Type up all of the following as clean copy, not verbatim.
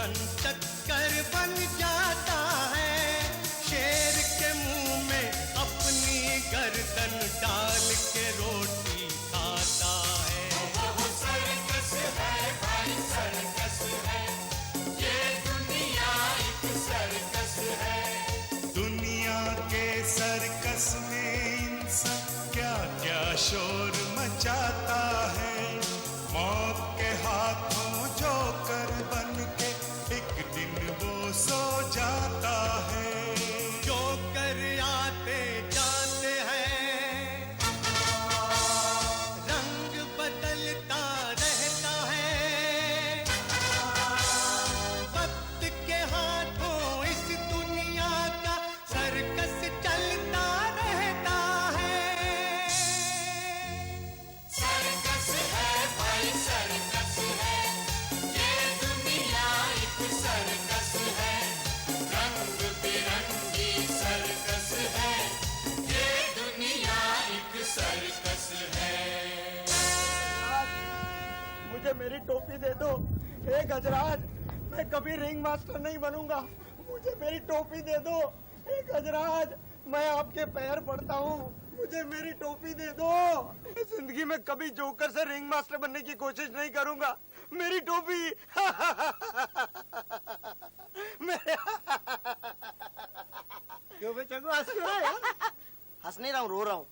सन टक्कर बन जाता है, शेर के मुंह में अपनी गर्दन डाल के रोटी खाता है। वो सर्कस है भाई, सर्कस है, ये दुनिया एक सर्कस है। दुनिया के सर्कस में इंसान क्या क्या शोर मचाता है, मौत के हाथों जोकर बन के एक दिन वो सो जाता है। जोकर आते जाते हैं, रंग बदलता रहता है, वक्त के हाथों इस दुनिया का सर्कस चलता रहता है। सर्कस है भाई, सर्कस है, ये दुनिया एक सर्कस है। रंग बिरंगी सर्कस है, ये दुनिया एक सर्कस है। मुझे मेरी टोपी दे दो। हे गजराज, मैं कभी रिंग मास्टर नहीं बनूंगा, मुझे मेरी टोपी दे दो। हे गजराज, मैं आपके पैर पड़ता हूँ, मुझे मेरी टोपी दे दो। जिंदगी में कभी जोकर से रिंग मास्टर बनने की कोशिश नहीं करूंगा। मेरी टोपी क्यों बे चंगू हंस रहा है? हंस नहीं रहा हूँ, रो रहा हूँ।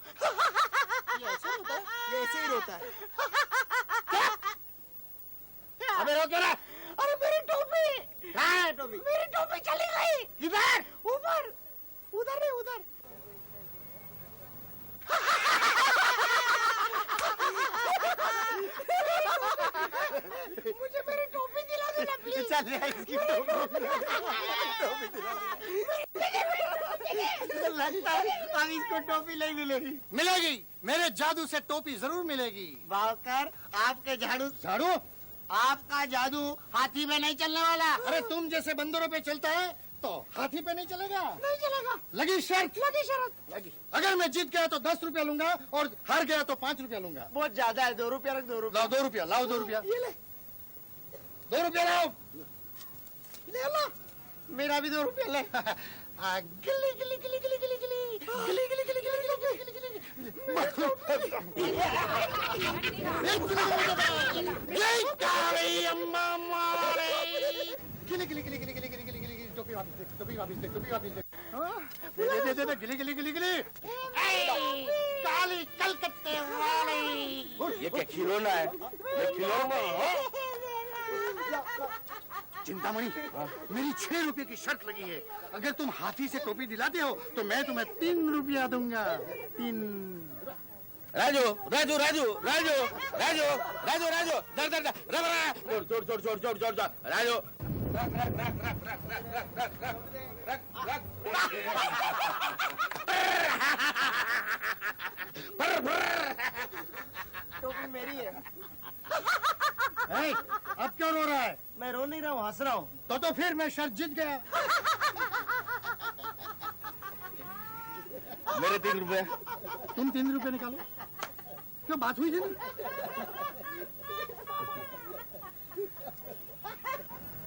ये ऐसे होता है? ये ऐसे ही रोता है। अबे रो क्या रहा? अरे मेरी टोपी कहाँ है? टोपी मेरी टोपी चली गई। किधर? ऊपर, उधर नहीं, उधर। मुझे मेरी टोपी दिला देना प्लीज। चल इसकी टोपी दिला दे। लगता है अब इसको टोपी नहीं मिलेगी। मिलेगी, मेरे जादू से टोपी जरूर मिलेगी। बावकर, आपके झाड़ू झाड़ू? आपका जादू हाथी में नहीं चलने वाला। अरे तुम जैसे बंदरों पे चलता है तो हाथी पे नहीं चलेगा। नहीं चलेगा। लगी शर्त? लगी शरत। लगी। अगर मैं जीत गया तो 10 रुपया लूंगा और हार गया तो 5 रुपया लूंगा। बहुत ज्यादा है, 2 रुपया रख। 2 रुपया लाओ 2 रुपया, लाओ 2 रुपया। ये ले, 2 रुपया लाओ। ले लो। मेरा भी 2 रुपया ले। गिली गिली गिली गिली गिली गिली गिली गिली गिली गिली गिली गिली टोपी वापिस दे, टोपी वापिस दे, टोपी वापिस दे। दे गिली गिली गिली गिली। काली कलकत्ते वाली। ये क्या खिलौना है? ये खिलौना है? चिंतामणि, मेरी 6 रुपए की शर्त लगी है। अगर तुम हाथी से टोपी दिलाते हो तो मैं तुम्हें 3 रुपया दूंगा। 3। राजू राजू राजू राजू राजू राजू राजू दर दर दर जोड़ जोड़ जोड़ जोड़ जोड़ जोड़ जोड़ राजू रख रख रख रख रख रख रख रख रख टोपी मेरी है। अब क्यों रो रहा है? मैं रो नहीं रहा हूँ, हंस रहा हूँ। तो फिर मैं शर्त जीत गया। मेरे 3 रुपए। तुम 3 रुपए निकालो। क्यों, बात हुई थी ना?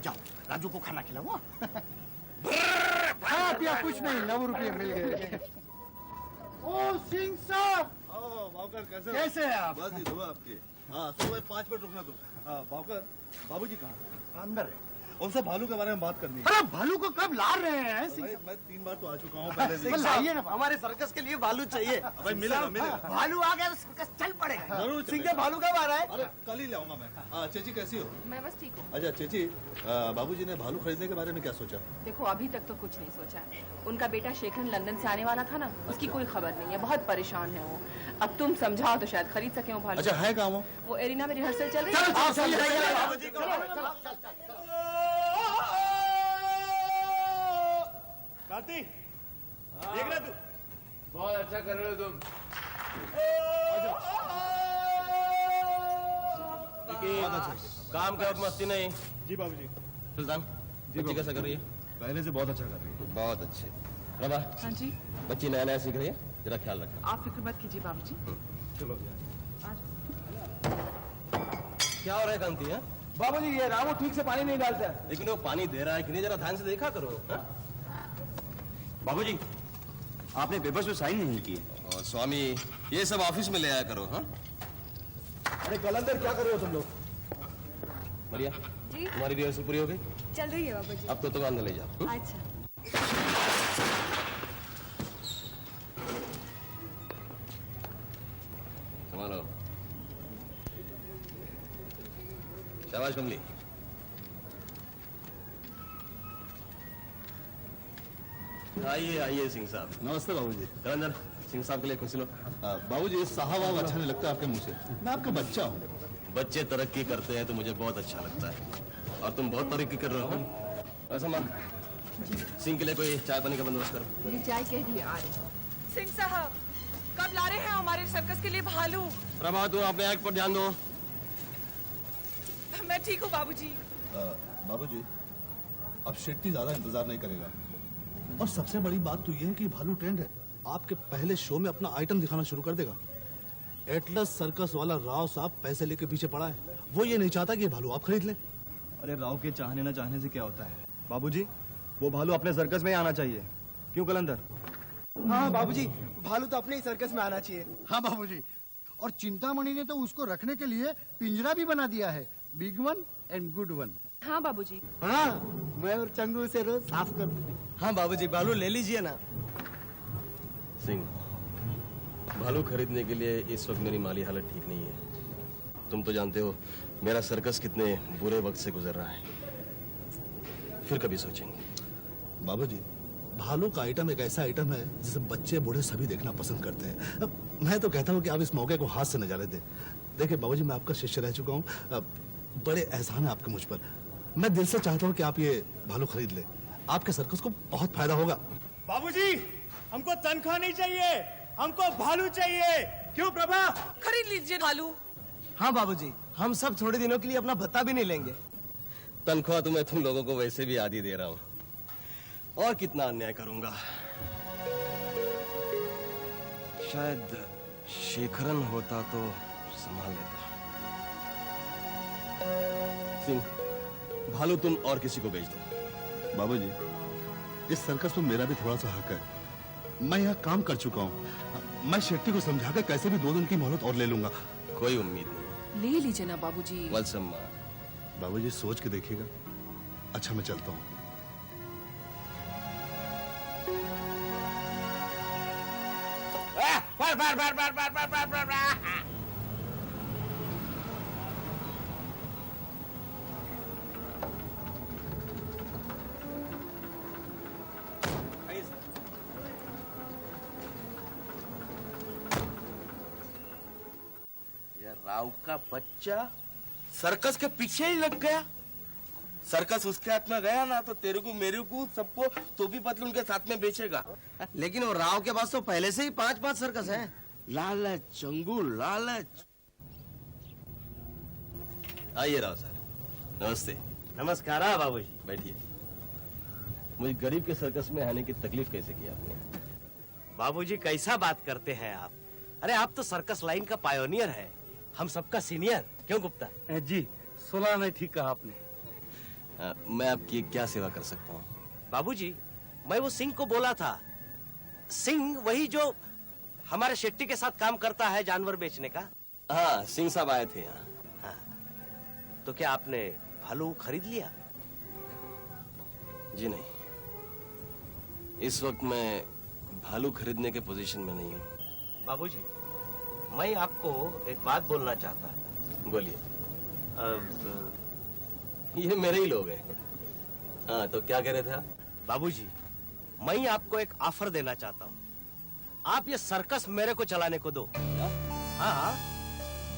जाओ राजू को खाना खिलाओ। हाँ पिया कुछ नहीं, 9 रुपये मिल गए। ओ सिंह साहब, कैसे हैं आप? बस दुआ आपकी। हाँ सुबह 5 मिनट रुकना तुम। हाँ बावकर, बाबूजी कहाँ? अंदर है। उनसे भालू के बारे में बात करनी है। अरे भालू को कब ला रहे हैं? भाई मैं 3 बार तो आ चुका हूँ पहले से। लाइए ना। हमारे सर्कस के लिए भालू चाहिए। भाई मिलेगा मिलेगा। भालू आ गया तो सर्कस चल पड़ेगा। जरूर सिंह के भालू कब आ रहा है? अरे कल ही ले आऊंगा मैं। हाँ चेची कैसी हो? मैं बस ठीक हूँ। अच्छा चेची, बाबूजी ने भालू खरीदने के बारे में क्या सोचा? देखो अभी तक तो कुछ नहीं सोचा। उनका बेटा शेखर लंदन से आने वाला था ना, उसकी कोई खबर नहीं है, बहुत परेशान है वो। अब तुम समझाओ तो शायद खरीद सके वो भालू। अच्छा है कहाँ वो? वो एरिना में रिहर्सल चल रही है। बाबूजी को कार्तिक देख रहा तू? बहुत अच्छा कर रहे हो तुम। काम के वक्त मस्ती नहीं। जी बाबूजी। सुल्तान बच्ची कैसा कर रही है? पहले से बहुत अच्छा कर रही है। बहुत अच्छे। रबा हाँ जी, बच्ची नया नया सीख रही है, जरा ख्याल रखना। आप फिक्र मत कीजिए बाबूजी। चलो क्या हो रहा है कांति? है बाबूजी ये रामू ठीक से पानी नहीं डालता है। लेकिन वो पानी दे रहा है कि नहीं जरा ध्यान से देखा करो। बाबूजी आपने पेपर्स पे साइन नहीं किए। और स्वामी ये सब ऑफिस में ले आया करो। हाँ अरे कलंदर क्या कर रहे हो तुम लोग? मरिया जी तुम्हारी रिहर्सल पूरी हो गई? चल रही है बाबा जी। अब तो अंदर ले जाओ। अच्छा संभालो। शाबाश कमली। आइए आइए सिंह साहब। नमस्ते बाबूजी। कलंदर सिंह साहब के लिए कुछ लो। बाबूजी साहब आप अच्छा नहीं लगता आपके मुंह से। मैं आपका बच्चा हूँ। बच्चे तरक्की करते हैं तो मुझे बहुत अच्छा लगता है और तुम बहुत तरक्की कर रहे हो। ऐसा मां सिंह के लिए कोई चाय पानी का बंदोबस्त करो। ये चाय कह दी आ रही। सिंह साहब कब ला रहे हैं हमारे सर्कस के लिए भालू? प्रभा तुम अपने एक्ट पर ध्यान दो। मैं ठीक हूँ बाबूजी। बाबूजी अब शेट्टी ज्यादा इंतजार नहीं करेगा और सबसे बड़ी बात तो ये है कि भालू ट्रेंड है। आपके पहले शो में अपना आइटम दिखाना शुरू कर देगा। एटलस सर्कस वाला राव साहब पैसे लेके पीछे पड़ा है। वो ये नहीं चाहता कि ये भालू आप खरीद लें। अरे राव के चाहने ना चाहने से क्या होता है बाबूजी, वो भालू अपने सर्कस में ही आना चाहिए। क्यों कलंदर? हाँ बाबूजी, भालू तो अपने ही सर्कस में आना चाहिए। हाँ बाबूजी, और चिंतामणि ने तो उसको रखने के लिए पिंजरा भी बना दिया है, big one and good one. हाँ बाबूजी। हाँ मैं और चंगू से रोज साफ करते हैं। हाँ बाबूजी, भालू ले लीजिए ना। सिंह भालू खरीदने के लिए इस वक्त मेरी माली हालत ठीक नहीं है। तुम तो जानते हो मेरा सर्कस कितने बुरे वक्त से गुजर रहा है। फिर कभी सोचेंगे। बाबूजी भालू का आइटम एक ऐसा आइटम है जिसे बच्चे बूढ़े सभी देखना पसंद करते हैं। अब मैं तो कहता हूँ कि आप इस मौके को हाथ से न जाने दें। देखिए बाबूजी, मैं आपका शिष्य रह चुका हूँ। बड़े एहसान है आपके मुझ पर। मैं दिल से चाहता हूँ कि आप ये भालू खरीद ले। आपके सर्कस को बहुत फायदा होगा। बाबूजी हमको तनख्वाह नहीं चाहिए, हमको भालू चाहिए। क्यों प्रभा? खरीद लीजिए भालू। हाँ बाबूजी, हम सब थोड़े दिनों के लिए अपना भत्ता भी नहीं लेंगे। तनख्वाह तो मैं तुम लोगों को वैसे भी आधी दे रहा हूँ और कितना अन्याय करूंगा। शायद शेखरन होता तो संभाल लेता। सिंह भालू तुम और किसी को बेच दो। बाबूजी इस सर्कस में मेरा भी थोड़ा सा हक है। मैं यहाँ काम कर चुका हूँ। मैं शेट्टी को समझाकर कैसे भी 2 दिन की मोहलत और ले लूंगा। कोई उम्मीद नहीं। ले लीजिए ना बाबूजी। वत्सम बाबूजी सोच के देखिएगा। अच्छा मैं चलता हूँ। राव का बच्चा सर्कस के पीछे ही लग गया। सर्कस उसके हाथ में गया ना तो तेरे को मेरे को सबको टोपी पतलून के साथ में बेचेगा। लेकिन वो राव के पास तो पहले से ही 5-5 सर्कस हैं। लालच चंगू लालच। आइए राव साहब। नमस्ते। नमस्कार बाबूजी। बैठिए। मुझे गरीब के सर्कस में आने की तकलीफ कैसे की आपने? बाबूजी कैसा बात करते हैं आप? अरे आप तो सर्कस लाइन का पायोनियर है, हम सबका सीनियर। क्यों गुप्ता? जी 16 नहीं ठीक कहा आपने। मैं आपकी क्या सेवा कर सकता हूँ? बाबूजी मैं वो सिंह को बोला था। सिंह वही जो हमारे शेट्टी के साथ काम करता है जानवर बेचने का। हाँ सिंह साहब आए थे यहाँ। हाँ। तो क्या आपने भालू खरीद लिया? जी नहीं, इस वक्त मैं भालू खरीदने के पोजीशन में नहीं हूँ। बाबूजी मैं आपको एक बात बोलना चाहता हूँ। बोलिए। ये मेरे ही लोग हैं। हाँ तो क्या कह रहे थे आप? बाबूजी मैं आपको एक ऑफर देना चाहता हूँ। आप ये सर्कस मेरे को चलाने को दो। हाँ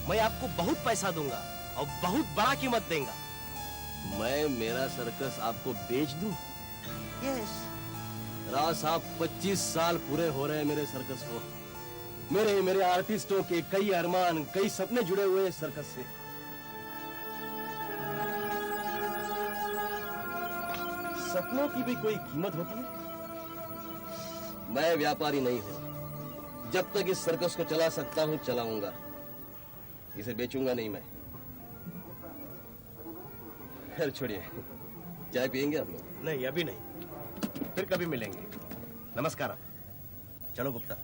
मैं आपको बहुत पैसा दूंगा और बहुत बड़ा कीमत देंगे। मैं मेरा सर्कस आपको बेच दूं? यस। राव साहब 25 साल पूरे हो रहे हैं मेरे सर्कस को। मेरे आर्टिस्टों के कई अरमान कई सपने जुड़े हुए हैं सर्कस से। सपनों की भी कोई कीमत होती है? मैं व्यापारी नहीं हूं। जब तक इस सर्कस को चला सकता हूं चलाऊंगा, इसे बेचूंगा नहीं मैं। खैर छोड़िए, चाय पियेंगे हम लोग? नहीं अभी नहीं, फिर कभी मिलेंगे। नमस्कार। चलो गुप्ता।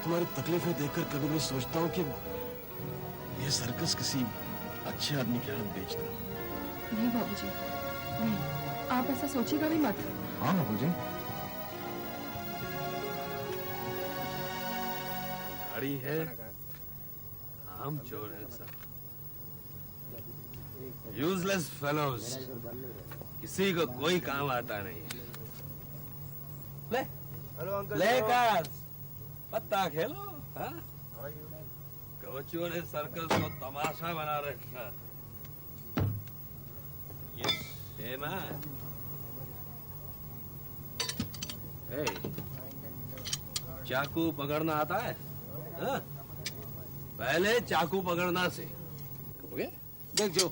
तुम्हारी तकलीफें देखकर कभी मैं सोचता हूँ कि ये सर्कस किसी अच्छे आदमी के हाथ बेच दूं। नहीं बाबूजी, नहीं, आप ऐसा सोचिएगा भी मत। हाँ बाबूजी। गाड़ी है, हम चोर है सब। यूजलेस फेलोज, किसी को कोई काम आता नहीं। ले, लेकर पत्ता खेलो। हाँ? कोचों ने सर्कस को तमाशा बना रखा। ये शेमा, चाकू पकड़ना आता है? हाँ? पहले चाकू पकड़ना से। ओके? देख जो,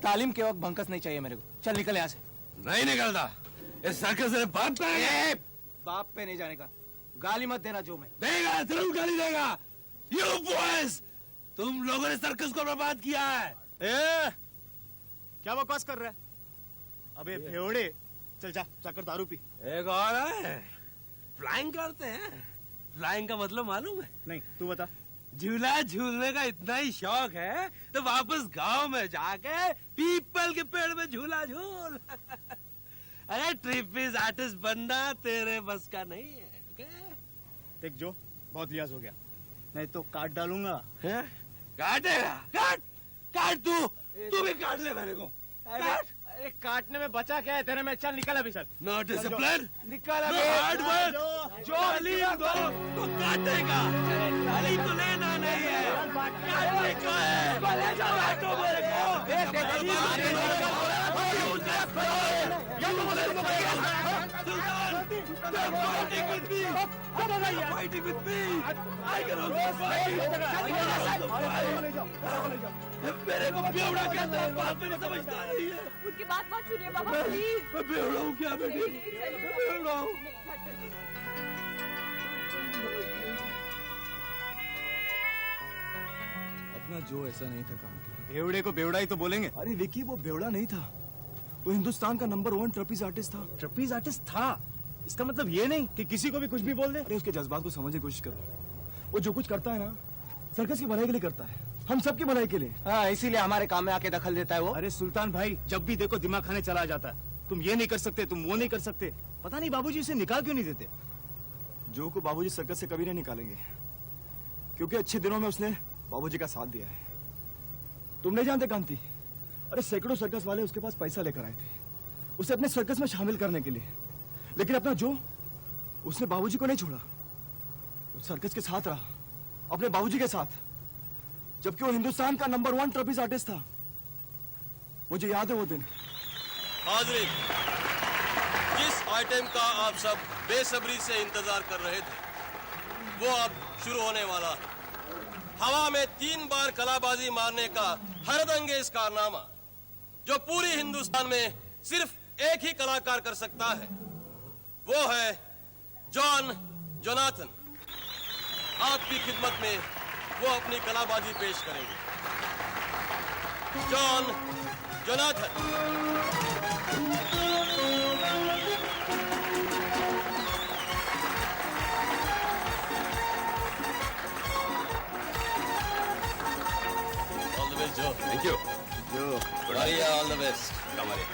तालीम के वक्त भंकस नहीं चाहिए मेरे को। चल निकल यहाँ से। नहीं निकलता। इस सर्कस से बाप पे है। बाप पे नहीं जाने का। गाली मत देना जो। मैं देगा, जरूर गाली देगा। You boys, तुम लोगों ने सर्कस को बर्बाद किया है। क्या बकवास कर रहा है? अबे भेड़े, चल जा, जाकर दारू पी। एक और है, फ्लाइंग करते हैं। फ्लाइंग का मतलब मालूम है? नहीं, तू बता। झूला झूलने का इतना ही शौक है तो वापस गांव में जाके पीपल के पेड़ में झूला झूल। अरे ट्रिपीज आर्टिस्ट बनना तेरे बस का नहीं है। देख जो, बहुत लिहाज हो गया, नहीं तो काट डालूंगा। काटेगा? काट तू भी काट ले मेरे को। काट। अरे काटने में बचा क्या है तेरे में? चल निकल अभी। सर नो डिसिप्लिन, निकल नो हार्ड वर्क। जो तालीम दो तो काटेगा, तालीम तो लेना नहीं है, काटने का है। काटो मेरे को। Fighting with me! Fighting with me! I can also fight! मेरे को बेवड़ा कहता है, बात में समझता नहीं है। उनकी बात मत सुनिए बाबा, प्लीज। मैं बेवड़ा हूँ क्या बेटी? मैं बेवड़ा हूँ। अपना जो ऐसा नहीं था काम की। बेवड़े को बेवड़ा ही तो बोलेंगे। अरे विकी, वो बेवड़ा नहीं था, वो हिंदुस्तान का नंबर 1 ट्रपीज आर्टिस्ट था। ट्रपीज आर्टिस्ट था, इसका मतलब ये नहीं कि किसी को भी कुछ भी बोल दे। अरे उसके जज्बात को समझने की कोशिश करो। वो जो कुछ करता है ना, सर्कस की भलाई के लिए करता है, हम सबकी भलाई के लिए। हाँ, इसीलिए हमारे काम में आके दखल देता है वो। अरे सुल्तान भाई, जब भी देखो दिमाग खाने चला जाता है। तुम ये नहीं कर सकते, तुम वो नहीं कर सकते। पता नहीं बाबूजी इसे निकाल क्यों नहीं देते। जो को बाबूजी सर्कस से कभी नहीं निकालेंगे, क्योंकि अच्छे दिनों में उसने बाबूजी का साथ दिया है। तुम नहीं जानते कांति, अरे सैकड़ों सर्कस वाले उसके पास पैसा लेकर आए थे उसे अपने सर्कस में शामिल करने के लिए, लेकिन अपना जो, उसने बाबूजी को नहीं छोड़ा। वो सर्कस के साथ रहा, अपने बाबूजी के साथ, जबकि वो हिंदुस्तान का नंबर 1 ट्रपीज आर्टिस्ट था। मुझे याद है वो दिन। हाज़रीन, जिस आइटम का आप सब बेसब्री से इंतजार कर रहे थे, वो अब शुरू होने वाला है। हवा में 3 बार कलाबाजी मारने का हरदंगेज कारनामा, जो पूरी हिंदुस्तान में सिर्फ एक ही कलाकार कर सकता है, वो है जॉन जोनाथन। आपकी खिदमत में वो अपनी कलाबाजी पेश करेंगे। John Jonathan. All the best Jo. Thank you. जो बढ़िया, ऑल द बेस्ट। हमारे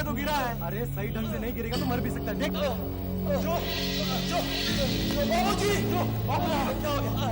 पे तो गिरा है। अरे सही ढंग से नहीं गिरेगा तो मर भी सकता है। देख जो बाबूजी, जो बाबूजी क्या हो गया?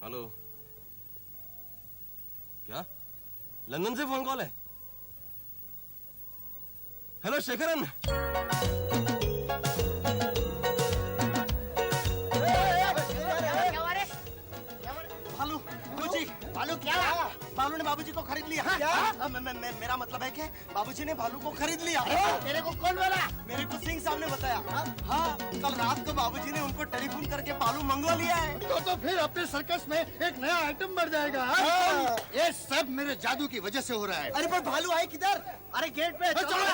हेलो, क्या लंदन से फोन कॉल है? हेलो शेखरन, भालू क्या? भालू ने बाबूजी को खरीद लिया। मेरा मतलब है कि बाबूजी ने भालू को खरीद लिया। तेरे को कौन बोला? मेरे को सिंह साहब ने बताया। हाँ, कल रात को बाबूजी ने उनको टेलीफोन करके भालू मंगवा लिया है। तो फिर अपने सर्कस में एक नया आइटम बढ़ जाएगा। ये सब मेरे जादू की वजह से हो रहा है। अरे पर भालू है किधर? अरे गेट पे चलो।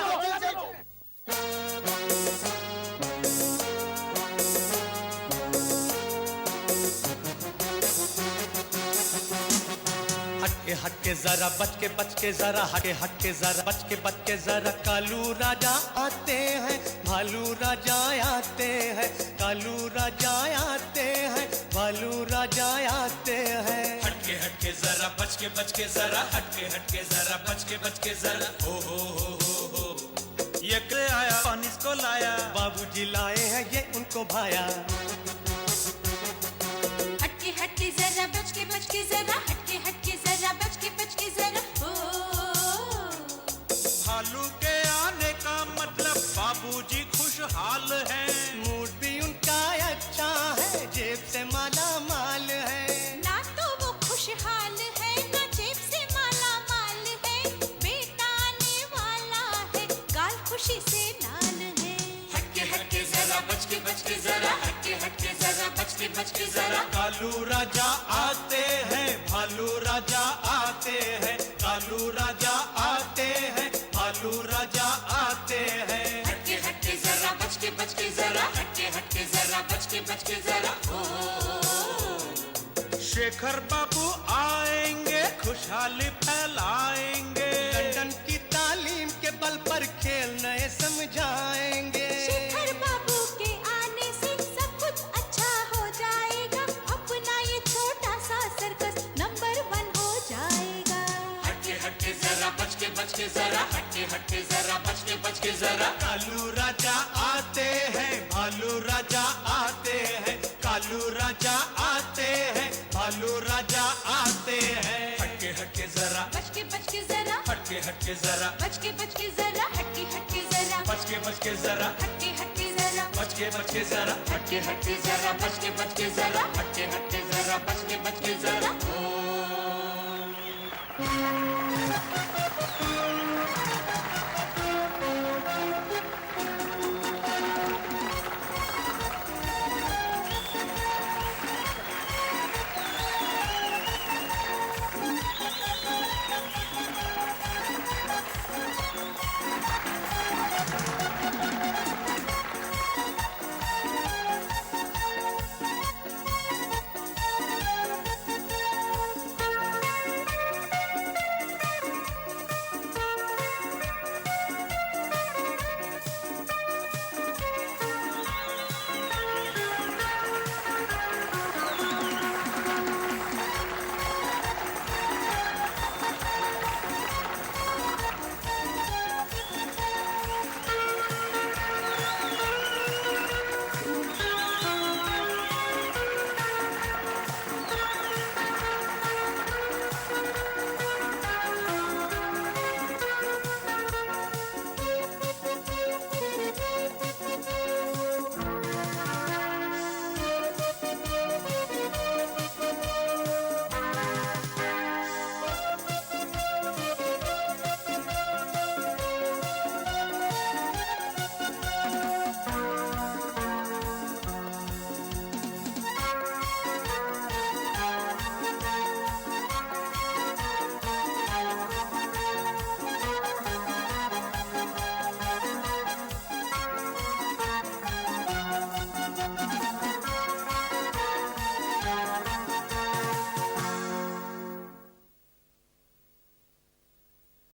हटके जरा बच के जरा हटके जरा बच के जरा कालू राजा आते हैं, भालू राजा आते हैं, कालू राजा आते हैं, भालू राजा आते हैं। हटके जरा बच के जरा हटके जरा बच के जरा हो ये के आया पानी को लाया, बाबूजी लाए हैं ये उनको भाया। हटके जरा बच के जरा हटके जरा बच के जरा भालू के आने का मतलब बाबूजी खुशहाल है, मूड भी उनका अच्छा है, जेब से माला माल है। ना तो वो खुशहाल है ना जेब से माला माल है, बेटा आने वाला है गाल खुशी से लाल है। हटके जरा बच के जरा हटके जरा बच के जरा कालू राजा आते हैं, भालू राजा आते हैं, कालू राजा आते हैं, भालू राजा आते हैं। हटके जरा बच के जरा हटके जरा बच के जरा शेखर बाबू आएंगे, खुशहाली फैलाएंगे, लंदन की तालीम के बल पर खेल नए समझाएंगे। शेखर बाबू के आने से सब कुछ अच्छा हो जाएगा, अपना ये छोटा सा सर्कस नंबर 1 हो जाएगा। हटके जरा बच के जरा हटके जरा बच के जरा कालू राजा आते हैं, भालू राजा आते हैं, कालू राजा आते हैं, भालू राजा आते हैं। हटके जरा बच के जरा हटके जरा बच के जरा हटके जरा बच के जरा हटके जरा बच के जरा हटके जरा बच के जरा हटके जरा बच के जरा